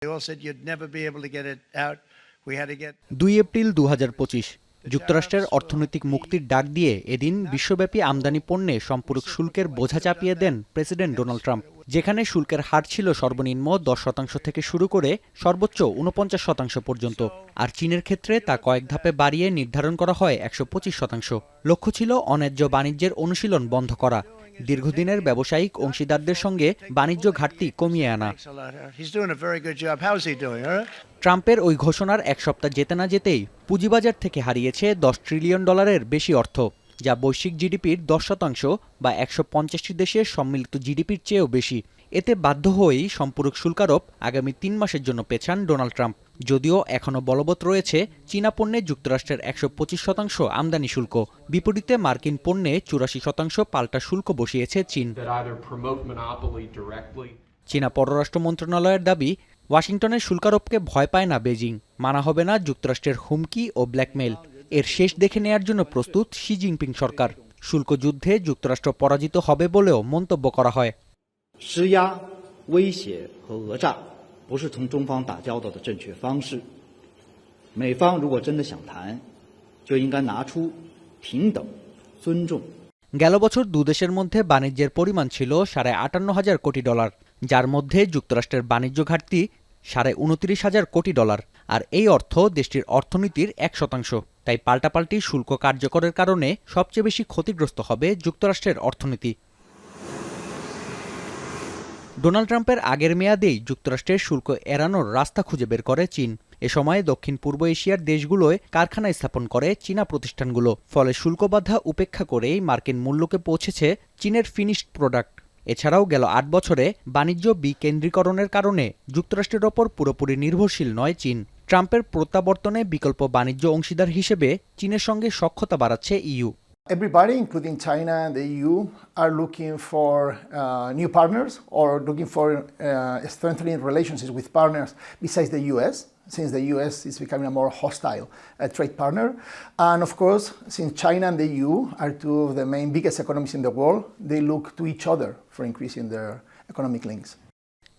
2 April 2025 যুক্তরাষ্ট্রের অর্থনৈতিক মুক্তির ডাক দিয়ে এদিন বিশ্বব্যাপী আমদানি পণ্যে সম্পূরক শুল্কের বোঝা চাপিয়ে দেন প্রেসিডেন্ট ডোনাল্ড ট্রাম্প। যেখানে শুল্কের হার ছিল সর্বনিম্ন 10% থেকে শুরু করে সর্বোচ্চ 49% পর্যন্ত, আর চীনের ক্ষেত্রে তা কয়েক ধাপে বাড়িয়ে নির্ধারণ করা হয় 125%। লক্ষ্য ছিল অন্যায্য বাণিজ্যের অনুশীলন বন্ধ করা, দীর্ঘদিনের ব্যবসায়িক অংশীদারদের সঙ্গে বাণিজ্য ঘাটতি কমিয়ে আনা। ট্রাম্পের ওই ঘোষণার এক সপ্তাহ যেতে না যেতেই পুঁজিবাজার থেকে হারিয়েছে $10 ট্রিলিয়ন বেশি অর্থ, যা বৈশ্বিক জিডিপির 10% বা 150টি দেশের সম্মিলিত জিডিপির চেয়েও বেশি। এতে বাধ্য হয়েই সম্পূরক শুল্কারোপ আগামী 3 মাসের জন্য পেছান ডোনাল্ড ট্রাম্প। যদিও এখনও বলবৎ রয়েছে চীনা পণ্যে যুক্তরাষ্ট্রের 125% আমদানি শুল্ক। বিপরীতে মার্কিন পণ্যে 84% পাল্টা শুল্ক বসিয়েছে চীন। চীনা পররাষ্ট্র মন্ত্রণালয়ের দাবি, ওয়াশিংটনের শুল্কারোপকে ভয় পায় না বেজিং, মানা হবে না যুক্তরাষ্ট্রের হুমকি ও ব্ল্যাকমেইল। এর শেষ দেখে নেয়ার জন্য প্রস্তুত শি জিনপিং সরকার। শুল্ক যুদ্ধে যুক্তরাষ্ট্র পরাজিত হবে বলেও মন্তব্য করা হয়। গেল বছর দুদেশের মধ্যে বাণিজ্যের পরিমাণ ছিল $58,500 কোটি, যার মধ্যে যুক্তরাষ্ট্রের বাণিজ্য ঘাটতি $29,500 কোটি। আর এই অর্থ দেশটির অর্থনীতির 1%। তাই পাল্টাপাল্টি শুল্ক কার্যকরের কারণে সবচেয়ে বেশি ক্ষতিগ্রস্ত হবে যুক্তরাষ্ট্রের অর্থনীতি। ডোনাল্ড ট্রাম্পের আগের মেয়াদেই যুক্তরাষ্ট্রের শুল্ক এড়ানোর রাস্তা খুঁজে বের করে চীন। এ সময় দক্ষিণ পূর্ব এশিয়ার দেশগুলোয় কারখানা স্থাপন করে চীনা প্রতিষ্ঠানগুলো। ফলে শুল্ক বাধা উপেক্ষা করেই মার্কিন মূল্যকে পৌঁছেছে চীনের ফিনিশড প্রোডাক্ট। এছাড়াও গেল 8 বছরে বাণিজ্য বিকেন্দ্রীকরণের কারণে যুক্তরাষ্ট্রের ওপর পুরোপুরি নির্ভরশীল নয় চীন। ট্রাম্পের প্রত্যাবর্তনে বিকল্প বাণিজ্য অংশীদার হিসেবে চীনের সঙ্গে সখ্যতা বাড়াচ্ছে EU. Everybody, including China and the EU, are looking for new partners or looking for strengthening relationships with partners besides the US, since the US is becoming a more hostile trade partner. And of course, since China and the EU are two of the main biggest economies in the world, they look to each other for increasing their economic links.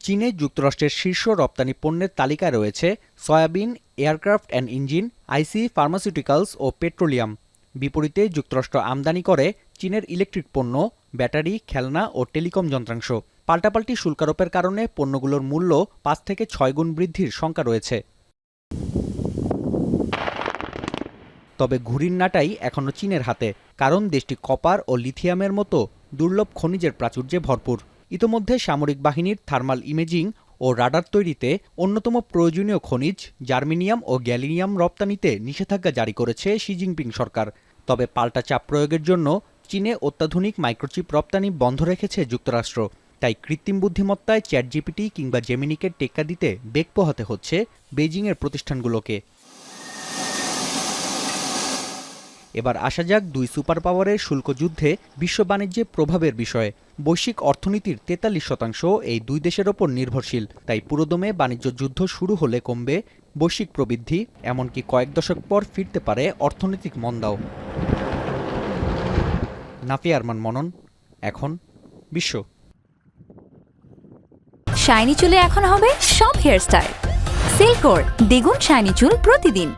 চীনে যুক্তরাষ্ট্রের শীর্ষ রপ্তানি পণ্যের তালিকায় রয়েছে soybean, aircraft and engine, IC, pharmaceuticals ও petroleum. বিপরীতে যুক্তরাষ্ট্র আমদানি করে চীনের ইলেকট্রিক পণ্য, ব্যাটারি, খেলনা ও টেলিকম যন্ত্রাংশ। পাল্টাপাল্টি শুল্কারোপের কারণে পণ্যগুলোর মূল্য 5 থেকে 6 গুণ বৃদ্ধির শঙ্কা রয়েছে। তবে ঘুড়ির নাটাই এখনও চীনের হাতে, কারণ দেশটি কপার ও লিথিয়ামের মতো দুর্লভ খনিজের প্রাচুর্যে ভরপুর। ইতোমধ্যে সামরিক বাহিনীর থার্মাল ইমেজিং ও রাডার তৈরিতে অন্যতম প্রয়োজনীয় খনিজ জার্মেনিয়াম ও গ্যালিনিয়াম রপ্তানিতে নিষেধাজ্ঞা জারি করেছে শি জিনপিং সরকার। তবে পাল্টা চাপ প্রয়োগের জন্য চীনে অত্যাধুনিক মাইক্রোচিপ রপ্তানি বন্ধ রেখেছে যুক্তরাষ্ট্র। তাই কৃত্রিম বুদ্ধিমত্তায় চ্যাটজিপিটি কিংবা জেমিনিকে টেক্কা দিতে বেগ পোহাতে হচ্ছে বেইজিংয়ের প্রতিষ্ঠানগুলোকে। এবার আসা যাক 2 সুপার পাওয়ারের শুল্ক যুদ্ধে বিশ্ব বাণিজ্যে প্রভাবের বিষয়ে। বৈশ্বিক অর্থনীতির 43% এই 2 দেশের ওপর নির্ভরশীল। তাই পুরোদমে বাণিজ্য যুদ্ধ শুরু হলে কমবে বৈশ্বিক প্রবৃদ্ধি, এমনকি কয়েক দশক পর ফিরতে পারে অর্থনৈতিক মন্দাও। নাফিয়া আরমান মনন, এখন বিশ্ব। শাইনি চুলে এখন হবে সব হেয়ারস্টাইল। সিল্কোর দ্বিগুণ শাইনি চুল প্রতিদিন।